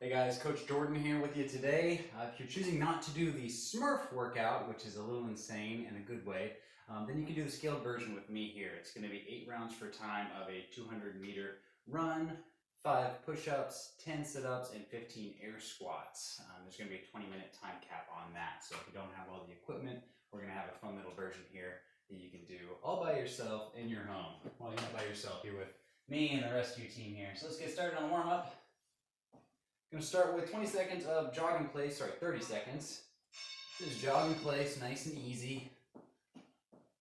Hey guys, Coach Jorden here with you today. If you're choosing not to do the Smurf workout, which is a little insane in a good way, then you can do the scaled version with me here. It's going to be 8 rounds for time of a 200-meter run, 5 push-ups, 10 sit-ups, and 15 air squats. There's going to be a 20-minute time cap on that. So if you don't have all the equipment, we're going to have a fun little version here that you can do all by yourself in your home. Well, you're not by yourself, you're with me and the rest of your team here. So let's get started on the warm-up. Going to start with 20 seconds of jog in place, 30 seconds. Just jog in place, nice and easy.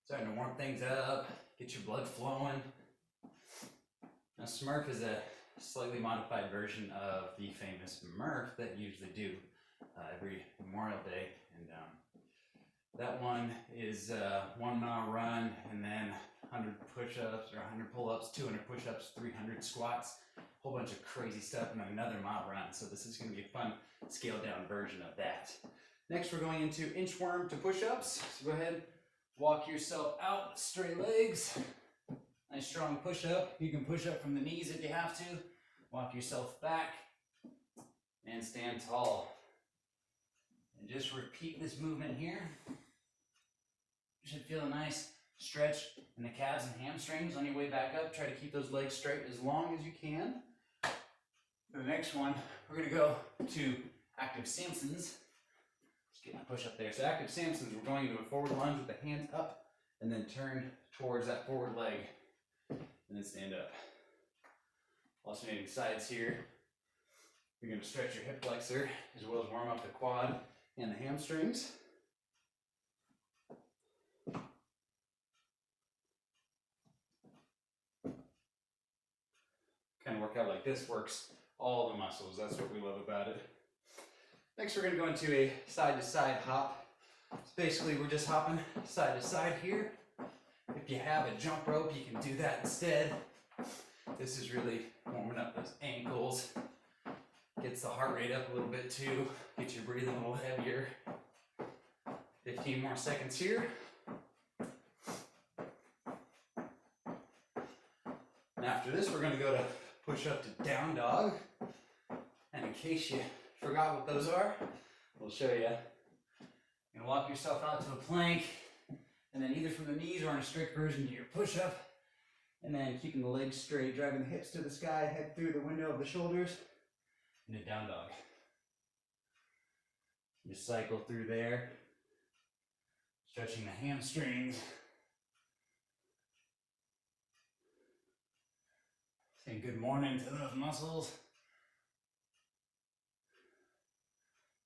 Starting to warm things up, get your blood flowing. Now Smurf is a slightly modified version of the famous Murph that you usually do every Memorial Day. And that one is 1 mile run and then 100 push-ups or 100 pull-ups, 200 push-ups, 300 squats. Whole bunch of crazy stuff and another mile run. So this is going to be a fun scaled down version of that. Next we're going into inchworm to push-ups. So go ahead, walk yourself out, straight legs. Nice strong push-up. You can push up from the knees if you have to. Walk yourself back and stand tall. And just repeat this movement here. You should feel a nice stretch in the calves and hamstrings on your way back up. Try to keep those legs straight as long as you can. For the next one, we're going to go to active Samsons. Let's get my push up there. So active Samsons, we're going into a forward lunge with the hands up and then turn towards that forward leg and then stand up. Alternating sides here. You're going to stretch your hip flexor as well as warm up the quad and the hamstrings. Kind of workout like this works all the muscles. That's what we love about it. Next, we're going to go into a side-to-side hop. So basically, we're just hopping side to side here. If you have a jump rope, you can do that instead. This is really warming up those ankles. Gets the heart rate up a little bit too. Gets your breathing a little heavier. 15 more seconds here. And after this, we're going to go to push up to down dog. And in case you forgot what those are, we'll show you. You're going to walk yourself out to a plank, and then either from the knees or in a strict version to your push up. And then keeping the legs straight, driving the hips to the sky, head through the window of the shoulders, into down dog. Just cycle through there, stretching the hamstrings. Saying good morning to those muscles.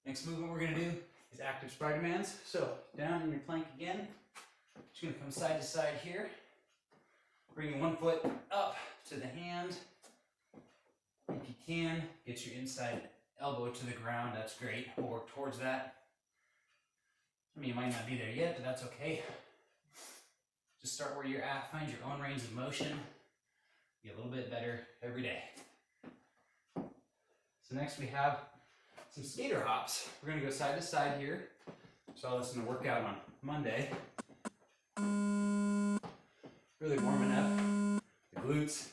Next movement we're going to do is active Spider-Mans. So down in your plank again. Just going to come side to side here. Bring one foot up to the hand. If you can, get your inside elbow to the ground. That's great. We'll work towards that. I mean, you might not be there yet, but that's okay. Just start where you're at. Find your own range of motion. Get a little bit better every day. So next we have some skater hops. We're going to go side to side here. Saw this in the workout on Monday. Really warming up the glutes.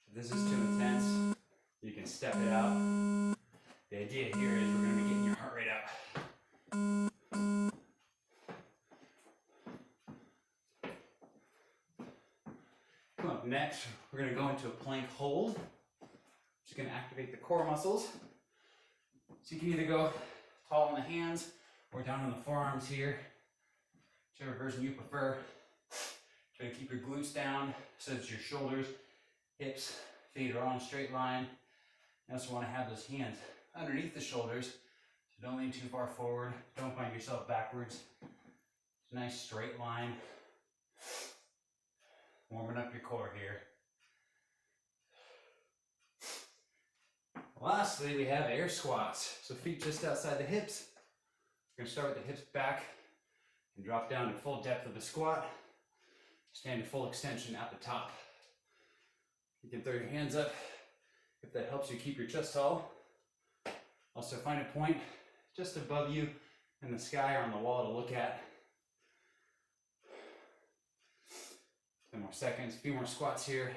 If this is too intense, you can step it out. The idea here is we're going to be getting your heart rate up. Next, we're going to go into a plank hold, which is going to activate the core muscles. So you can either go tall on the hands or down on the forearms here, whichever version you prefer. Try to keep your glutes down so that your shoulders, hips, feet are all in a straight line. You also want to have those hands underneath the shoulders, so don't lean too far forward. Don't find yourself backwards. It's a nice straight line. Warming up your core here. Lastly, we have air squats. So feet just outside the hips. We're going to start with the hips back and drop down to full depth of the squat. Stand to full extension at the top. You can throw your hands up if that helps you keep your chest tall. Also find a point just above you in the sky or on the wall to look at. 10 more seconds, a few more squats here.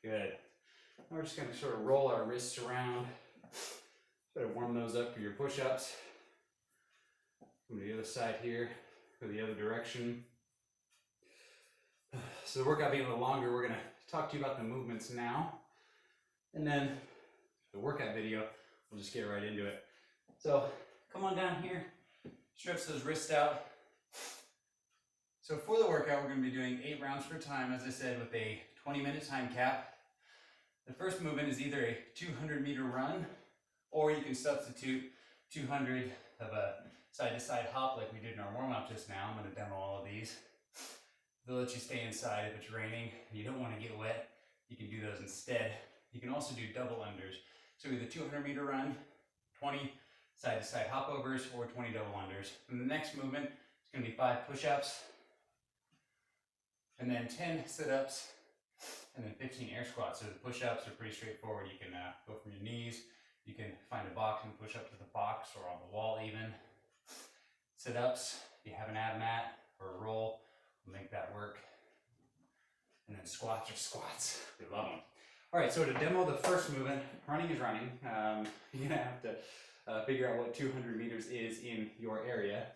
Good. Now we're just going to sort of roll our wrists around. Try to warm those up for your push-ups. From the other side here, go the other direction. So the workout being a little longer, we're going to talk to you about the movements now. And then the workout video, we'll just get right into it. So come on down here, stretch those wrists out. So for the workout, we're going to be doing 8 rounds per time, as I said, with a 20-minute time cap. The first movement is either a 200-meter run, or you can substitute 200 of a side-to-side hop like we did in our warm-up just now. I'm going to demo all of these. They'll let you stay inside if it's raining and you don't want to get wet. You can do those instead. You can also do double unders. So either 200-meter run, 20 side-to-side hopovers, or 20 double unders. And the next movement is going to be 5 push-ups, and then 10 sit-ups, and then 15 air squats. So the push-ups are pretty straightforward. You can go from your knees. You can find a box and push up to the box or on the wall even. Sit-ups, if you have an ab mat or a roll, we'll make that work. And then squats are squats. We love them. All right, so to demo the first movement, running is running. You're gonna have to figure out what 200 meters is in your area.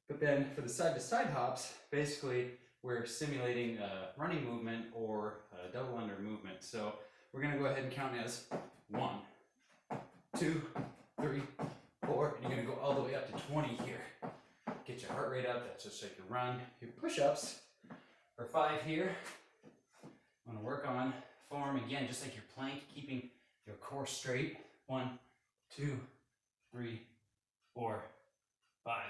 But then for the side-to-side hops, basically we're simulating a running movement or a double under movement. So we're gonna go ahead and count as 1, 2, 3, 4, and you're gonna go all the way up to 20 here. Get your heart rate up, that's just like your run. Your push-ups for 5 here. I'm gonna work on form again, just like your plank, keeping your core straight. 1, 2, 3, 4, 5.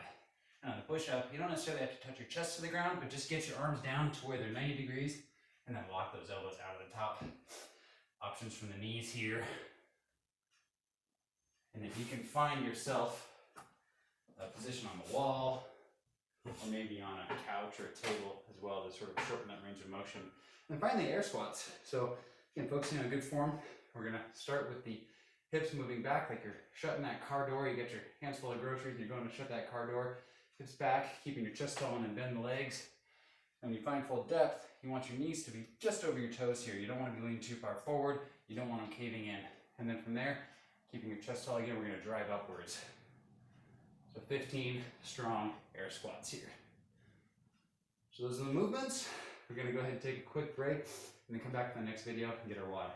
And on the push-up, you don't necessarily have to touch your chest to the ground, but just get your arms down to where they're 90 degrees, and then lock those elbows out of the top. Options from the knees here. And if you can find yourself a position on the wall, or maybe on a couch or a table as well to sort of shorten that range of motion. And finally, air squats. So again, focusing on good form, we're gonna start with the hips moving back like you're shutting that car door. You get your hands full of groceries and you're going to shut that car door. Hips back, keeping your chest tall and then bend the legs. And when you find full depth, you want your knees to be just over your toes here. You don't want to be leaning too far forward. You don't want them caving in. And then from there, keeping your chest tall again, we're going to drive upwards. So 15 strong air squats here. So those are the movements. We're going to go ahead and take a quick break and then come back to the next video and get our WOD.